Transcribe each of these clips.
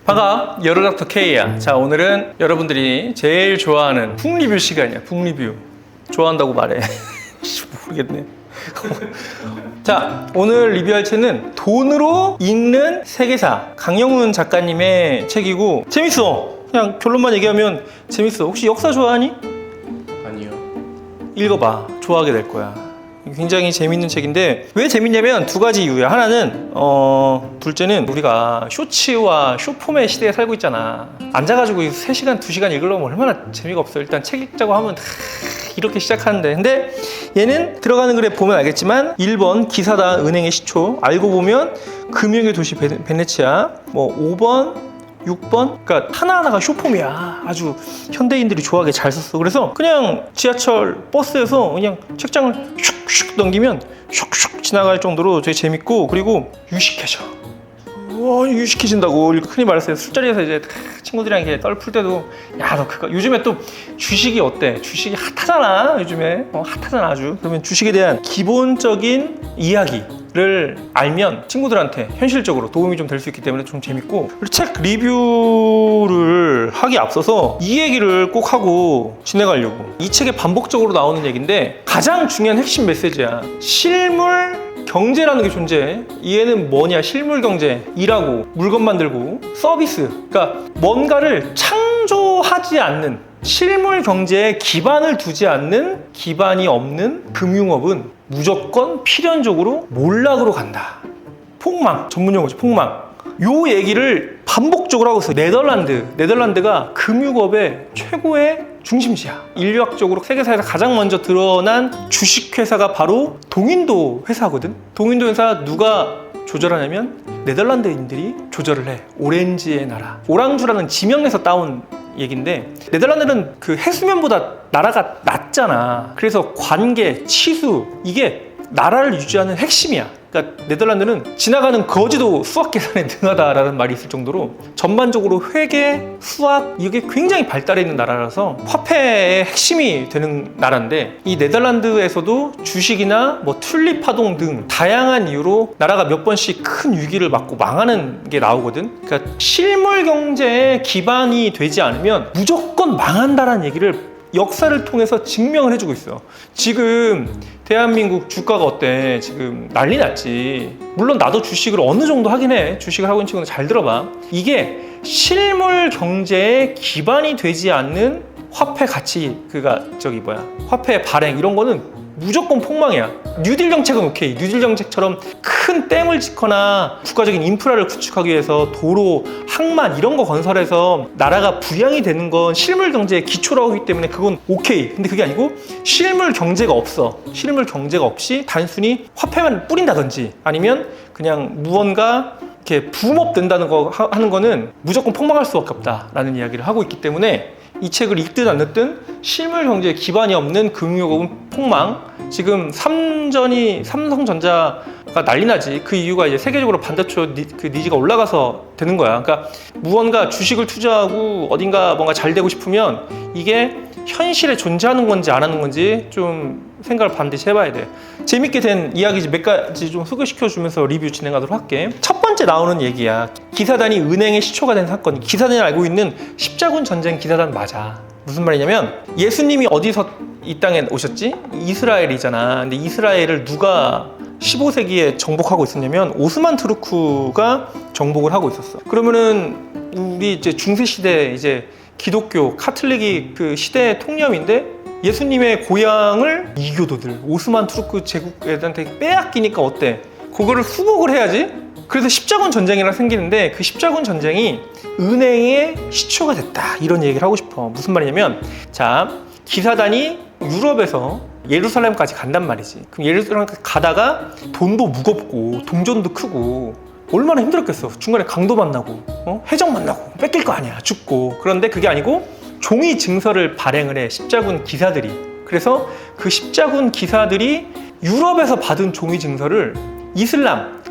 반가워, 여러닥터 K야. 자, 오늘은 여러분들이 제일 좋아하는 북 리뷰 시간이야. 북 리뷰 좋아한다고 말해. 모르겠네. 자, 오늘 리뷰할 책은 돈으로 읽는 세계사, 강영훈 작가님의 책이고 재밌어. 그냥 결론만 얘기하면 재밌어. 혹시 역사 좋아하니? 아니요. 읽어봐. 좋아하게 될 거야. 굉장히 재밌는 책인데 왜 재밌냐면 두 가지 이유야. 하나는 둘째는 우리가 쇼츠와 쇼폼의 시대에 살고 있잖아. 앉아가지고 3시간, 2시간 읽으려면 얼마나 재미가 없어. 일단 책 읽자고 하면 이렇게 시작하는데, 근데 얘는 들어가는 글에 보면 알겠지만 1번 기사다 은행의 시초, 알고 보면 금융의 도시 베네치아, 뭐 5번 6번? 그러니까 하나하나가 쇼폼이야. 아주 현대인들이 좋아하게 잘 썼어. 그래서 그냥 지하철, 버스에서 그냥 책장을 슉슉 넘기면 슉슉 지나갈 정도로 되게 재밌고, 그리고 유식해져. 유식해진다고. 흔히 말해서 술자리에서 이제 친구들이랑 이렇게 떨풀 때도 야, 너 그거 요즘에 또 주식이 어때? 주식이 핫하잖아. 요즘에 핫하잖아 아주. 그러면 주식에 대한 기본적인 이야기를 알면 친구들한테 현실적으로 도움이 좀 될 수 있기 때문에 좀 재밌고, 그리고 책 리뷰를 하기 앞서서 이 얘기를 꼭 하고 지나가려고. 이 책에 반복적으로 나오는 얘기인데 가장 중요한 핵심 메시지야. 실물 경제라는 게 존재해. 얘는 뭐냐? 실물 경제. 일하고 물건 만들고 서비스. 그러니까 뭔가를 창조하지 않는, 실물 경제에 기반을 두지 않는, 기반이 없는 금융업은 무조건 필연적으로 몰락으로 간다. 폭망. 전문 용어지. 폭망. 요 얘기를 반복적으로 하고 있어. 네덜란드가 금융업의 최고의 중심지야. 인류학적으로 세계사에서 가장 먼저 드러난 주식회사가 바로 동인도 회사거든. 동인도 회사 누가 조절하냐면 네덜란드인들이 조절을 해. 오렌지의 나라. 오랑주라는 지명에서 따온 얘긴데, 네덜란드는 그 해수면보다 나라가 낮잖아. 그래서 관계, 치수, 이게 나라를 유지하는 핵심이야. 그러니까 네덜란드는 지나가는 거지도 수학 계산에 능하다라는 말이 있을 정도로 전반적으로 회계, 수학 이게 굉장히 발달해 있는 나라라서 화폐의 핵심이 되는 나라인데, 이 네덜란드에서도 주식이나 뭐 튤립 파동 등 다양한 이유로 나라가 몇 번씩 큰 위기를 맞고 망하는 게 나오거든. 그러니까 실물 경제에 기반이 되지 않으면 무조건 망한다라는 얘기를 역사를 통해서 증명을 해주고 있어. 지금 대한민국 주가가 어때? 지금 난리 났지. 물론 나도 주식을 어느 정도 하긴 해. 주식을 하고 있는 친구는 잘 들어봐. 이게 실물 경제에 기반이 되지 않는 화폐 가치, 화폐 발행 이런 거는 무조건 폭망이야. 뉴딜 정책은 오케이. 뉴딜 정책처럼 큰 댐을 짓거나 국가적인 인프라를 구축하기 위해서 도로, 항만 이런 거 건설해서 나라가 부양이 되는 건 실물 경제의 기초라고 하기 때문에 그건 오케이. 근데 그게 아니고 실물 경제가 없어. 실물 경제가 없이 단순히 화폐만 뿌린다든지 아니면 그냥 무언가 이렇게 붐업 된다는 거 하는 거는 무조건 폭망할 수밖에 없다라는 이야기를 하고 있기 때문에 이 책을 읽든 안 읽든 실물 경제에 기반이 없는 금융업은 폭망. 지금 삼성전자가 난리 나지. 그 이유가 이제 세계적으로 반도체 니즈가 올라가서 되는 거야. 그러니까 무언가 주식을 투자하고 어딘가 뭔가 잘 되고 싶으면 이게 현실에 존재하는 건지 안 하는 건지 좀 생각을 반드시 해봐야 돼. 재밌게 된 이야기 몇 가지 좀 소개시켜주면서 리뷰 진행하도록 할게. 첫 번째 나오는 얘기야. 기사단이 은행의 시초가 된 사건. 기사단이 알고 있는 십자군 전쟁 기사단 맞아. 무슨 말이냐면 예수님이 어디서 이 땅에 오셨지? 이스라엘이잖아. 근데 이스라엘을 누가 15세기에 정복하고 있었냐면 오스만 투르크가 정복을 하고 있었어. 그러면은 우리 이제 중세 시대 이제 기독교 카톨릭이 그 시대의 통념인데 예수님의 고향을 이교도들 오스만 투르크 제국한테 빼앗기니까 어때? 그거를 후복을 해야지. 그래서 십자군 전쟁이라 생기는데 그 십자군 전쟁이 은행의 시초가 됐다 이런 얘기를 하고 싶어. 무슨 말이냐면 자, 기사단이 유럽에서 예루살렘까지 간단 말이지. 그럼 예루살렘까지 가다가 돈도 무겁고 동전도 크고 얼마나 힘들었겠어. 중간에 강도 만나고 해적 만나고 뺏길 거 아니야. 죽고. 그런데 그게 아니고 종이 증서를 발행을 해. 십자군 기사들이. 그래서 그 십자군 기사들이 유럽에서 받은 종이 증서를 이슬람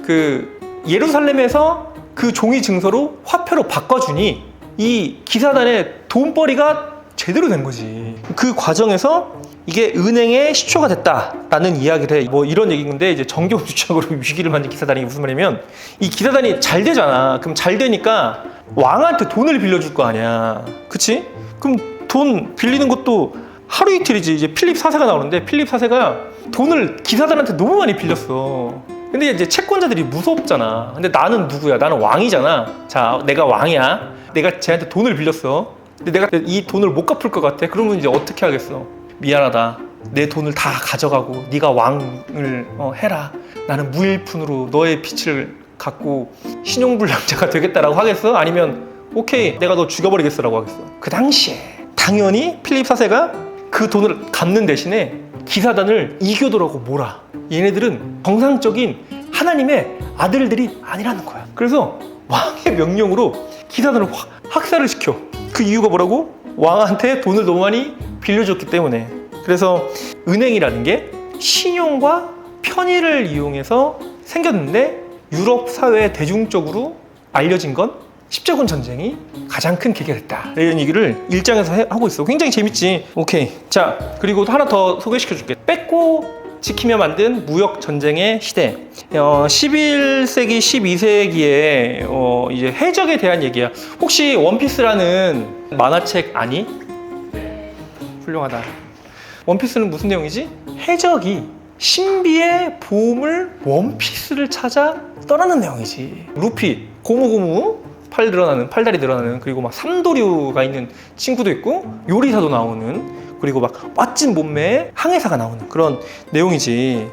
예루살렘에서 그 종이 증서로 화폐로 바꿔주니 이 기사단의 돈벌이가 제대로 된 거지. 그 과정에서 이게 은행의 시초가 됐다라는 이야기를 해. 뭐 이런 얘기인데 이제 정경주착으로 위기를 만든 기사단이 무슨 말이냐면 이 기사단이 잘 되잖아. 그럼 잘 되니까 왕한테 돈을 빌려줄 거 아니야. 그치? 그럼 돈 빌리는 것도 하루 이틀이지. 이제 필립 4세가 나오는데 필립 4세가 돈을 기사들한테 너무 많이 빌렸어. 근데 이제 채권자들이 무섭잖아. 근데 나는 누구야? 나는 왕이잖아. 자, 내가 왕이야. 내가 쟤한테 돈을 빌렸어. 근데 내가 이 돈을 못 갚을 것 같아. 그러면 이제 어떻게 하겠어? 미안하다. 내 돈을 다 가져가고 네가 왕을 해라. 나는 무일푼으로 너의 빚을 갚고 신용불량자가 되겠다라고 하겠어? 아니면 오케이, 내가 너 죽여버리겠어라고 하겠어? 그 당시에 당연히 필립 4세가 그 돈을 갚는 대신에 기사단을 이교도라고 몰아. 얘네들은 정상적인 하나님의 아들들이 아니라는 거야. 그래서 왕의 명령으로 기사단을 학살을 시켜. 그 이유가 뭐라고? 왕한테 돈을 너무 많이 빌려줬기 때문에. 그래서 은행이라는 게 신용과 편의를 이용해서 생겼는데 유럽 사회에 대중적으로 알려진 건 십자군 전쟁이 가장 큰 계기였다. 이런 얘기를 1장에서 하고 있어. 굉장히 재밌지. 오케이. 자, 그리고 하나 더 소개시켜줄게. 뺏고 지키며 만든 무역 전쟁의 시대. 11세기, 12세기에 이제 해적에 대한 얘기야. 혹시 원피스라는 만화책 아니? 훌륭하다. 원피스는 무슨 내용이지? 해적이 신비의 보물 원피스를 찾아 떠나는 내용이지. 루피, 고무고무, 팔다리 늘어나는, 그리고 막 삼도류가 있는 친구도 있고 요리사도 나오는, 그리고 막 멋진 몸매의 항해사가 나오는 그런 내용이지.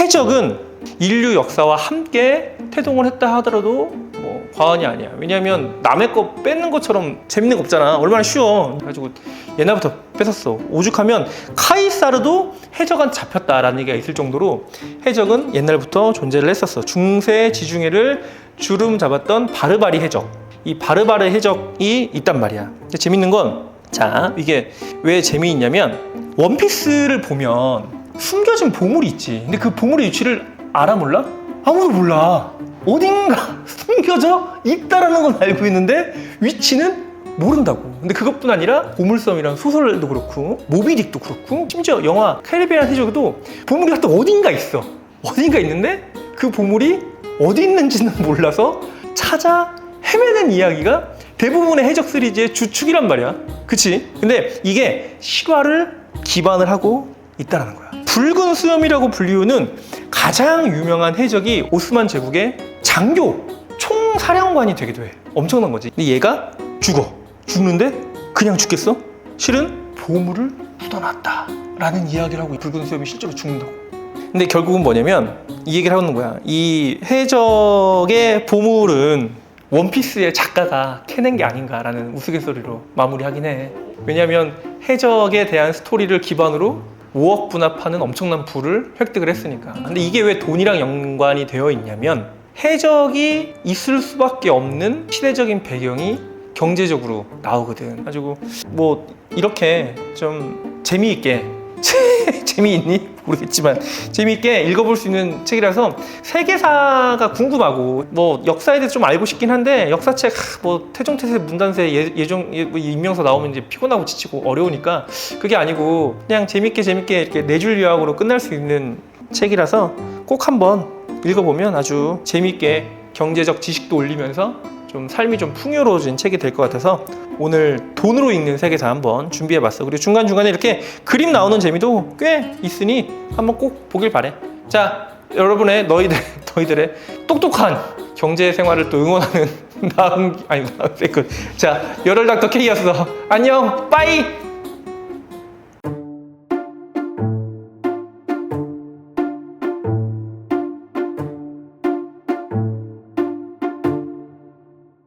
해적은 인류 역사와 함께 태동을 했다 하더라도 뭐 과언이 아니야. 왜냐하면 남의 거 뺏는 것처럼 재밌는 거 없잖아. 얼마나 쉬워. 그래가지고 옛날부터 뺏었어. 오죽하면 카이사르도 해적한테 잡혔다라는 얘기가 있을 정도로 해적은 옛날부터 존재를 했었어. 중세 지중해를 주름 잡았던 바르바리 해적. 이 바르바르 해적이 있단 말이야. 근데 재밌는 건, 자, 이게 왜 재미있냐면 원피스를 보면 숨겨진 보물이 있지. 근데 그 보물의 위치를 알아 몰라? 아무도 몰라. 어딘가 숨겨져 있다라는 건 알고 있는데 위치는 모른다고. 근데 그것뿐 아니라 보물섬이라는 소설도 그렇고 모비딕도 그렇고 심지어 영화 캐리비안 해적도 보물이 또 어딘가 있어. 어딘가 있는데 그 보물이 어디 있는지는 몰라서 찾아 헤매는 이야기가 대부분의 해적 시리즈의 주축이란 말이야. 그치? 근데 이게 실화를 기반을 하고 있다는 거야. 붉은 수염이라고 불리우는 가장 유명한 해적이 오스만 제국의 장교, 총사령관이 되기도 해. 엄청난 거지. 근데 얘가 죽는데 그냥 죽겠어? 실은 보물을 묻어놨다 라는 이야기를 하고, 이 붉은 수염이 실제로 죽는다고. 근데 결국은 뭐냐면 이 얘기를 하는 거야. 이 해적의 보물은 원피스의 작가가 캐낸 게 아닌가라는 우스갯소리로 마무리하긴 해. 왜냐하면 해적에 대한 스토리를 기반으로 5억 분합하는 엄청난 부를 획득을 했으니까. 근데 이게 왜 돈이랑 연관이 되어 있냐면 해적이 있을 수밖에 없는 시대적인 배경이 경제적으로 나오거든. 가지고 뭐 이렇게 좀 재미있게 재미있니? 모르겠지만 재미있게 읽어볼 수 있는 책이라서 세계사가 궁금하고 뭐 역사에 대해서 좀 알고 싶긴 한데 역사책 뭐 태종태세 문단세 예종 인명서 나오면 이제 피곤하고 지치고 어려우니까 그게 아니고 그냥 재밌게 이렇게 네 줄 요약으로 끝날 수 있는 책이라서 꼭 한번 읽어보면 아주 재미있게 경제적 지식도 올리면서 좀 삶이 좀 풍요로워진 책이 될 것 같아서 오늘 돈으로 읽는 세계사 한번 준비해봤어. 그리고 중간중간에 이렇게 그림 나오는 재미도 꽤 있으니 한번 꼭 보길 바래. 자, 너희들의 똑똑한 경제 생활을 또 응원하는 자, 열혈 닥터 K였어. 안녕, 빠이.